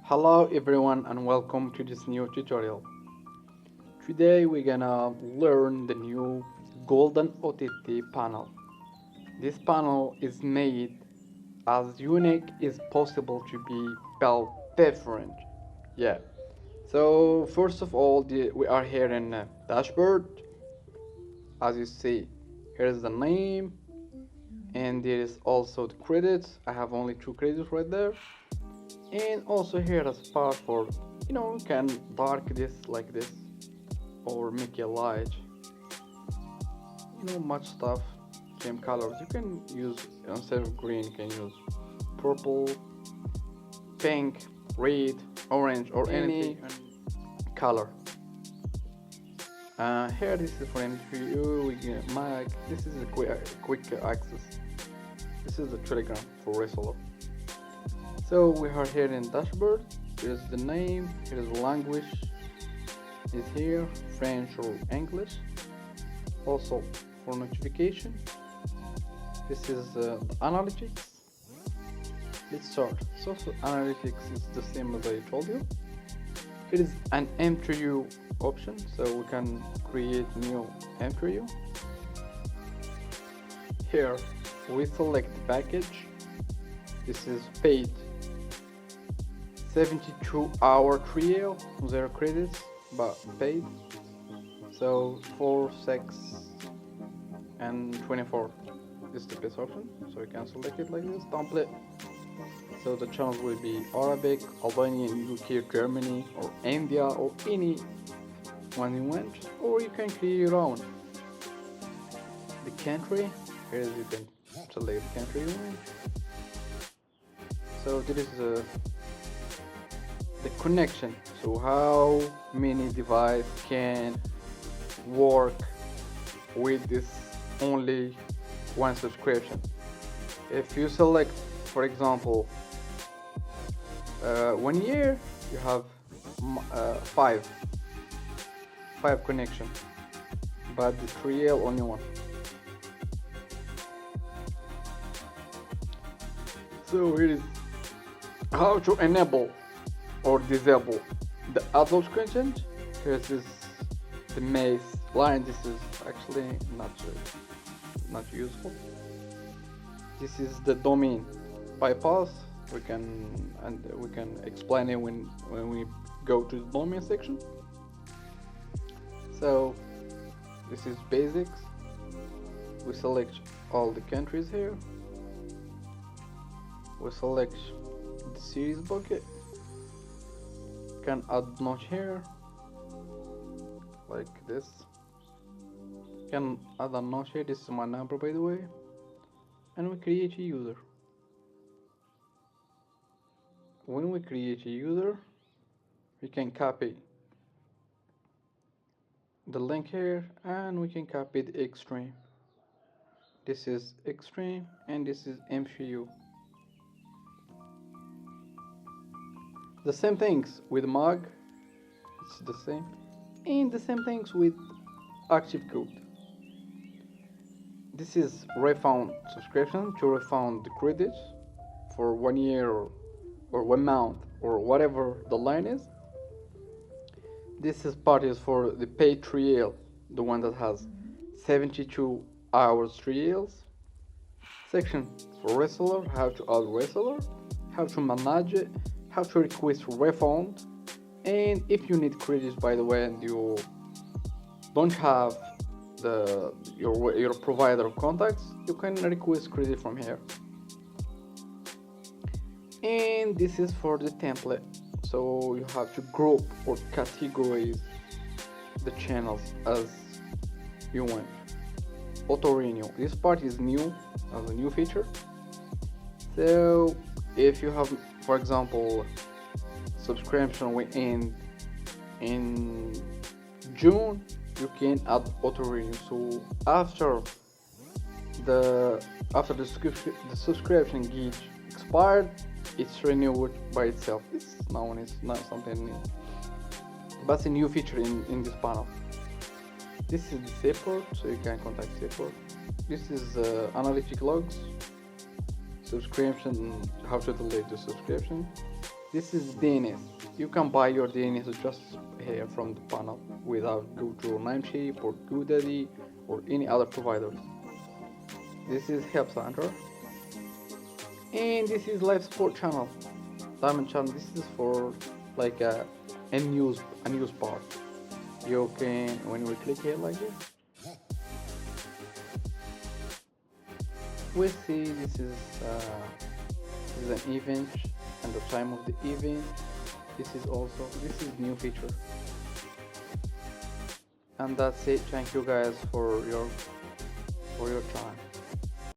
Hello everyone and welcome to this new tutorial. Today we're gonna learn the new Golden OTT panel. This panel is made as unique as possible to be spelled different. Yeah. So first of all, we are here in dashboard. As you see, here's the name, and there is also the credits. I have only 2 credits right there. And also here a spot for, you can dark this like this or make it light, much stuff. Same colors you can use. Instead of green you can use purple, pink, red, orange, or any color. Here this is for interview. We get mic. This is a quick access. This is the Telegram for Reseller. So we are here in dashboard. Here's the name, here's the language is here, French or English. Also for notification, this is the analytics. Let's start. So analytics is the same as I told you. It is an M2U option, so we can create new M2U. Here we select the package. This is paid 72-hour trial, 0 credits, but paid. So 4, 6, and 24 is the best option. So you can select it like this. Template. So the channels will be Arabic, Albanian, UK, Germany, or India, or any one you want, or you can create your own. The country. Here you can select the country you want. So this is the connection, so how many devices can work with this only one subscription. If you select, for example, 1 year, you have 5 connection, but the trial only 1. So here is how to enable or disable the adult content. This is the maze line. This is actually not useful. This is the domain bypass. We can explain it when we go to the domain section. So this is basics. We select all the countries here. We select the series bucket. Can add notch here like this. Can add a notch here. This is my number, by the way, and we create a user. When we create a user, we can copy the link here, and we can copy the extreme. This is extreme, and this is MCU. The same things with Mag, it's the same, and the same things with active code. This is refund subscription, to refund the credits for 1 year or 1 month or whatever the line is. This is part is for the paid trial, the one that has 72 hours trials. Section for reseller, how to add reseller, how to manage it, how to request refund, and if you need credits, by the way, and you don't have your provider contacts, you can request credit from here. And this is for the template, so you have to group or categorize the channels as you want. Auto renew, this part is new as a new feature. So if you have, for example, subscription will end in June, you can add auto renew. So after the subscription gets expired, it's renewed by itself. It's known, it's not something new, but it's a new feature in this panel. This is the support, so you can contact support. This is analytic logs, subscription, how to delete the subscription, This is DNS. You can buy your DNS just here from the panel without go to Namecheap or GoDaddy or any other providers. This is Help Center, and this is Live Support channel. Diamond channel. This is for like a news part. You can, when we click here like this, we see this is an event and the time of the event. This is new feature. And that's it. Thank you guys for your time.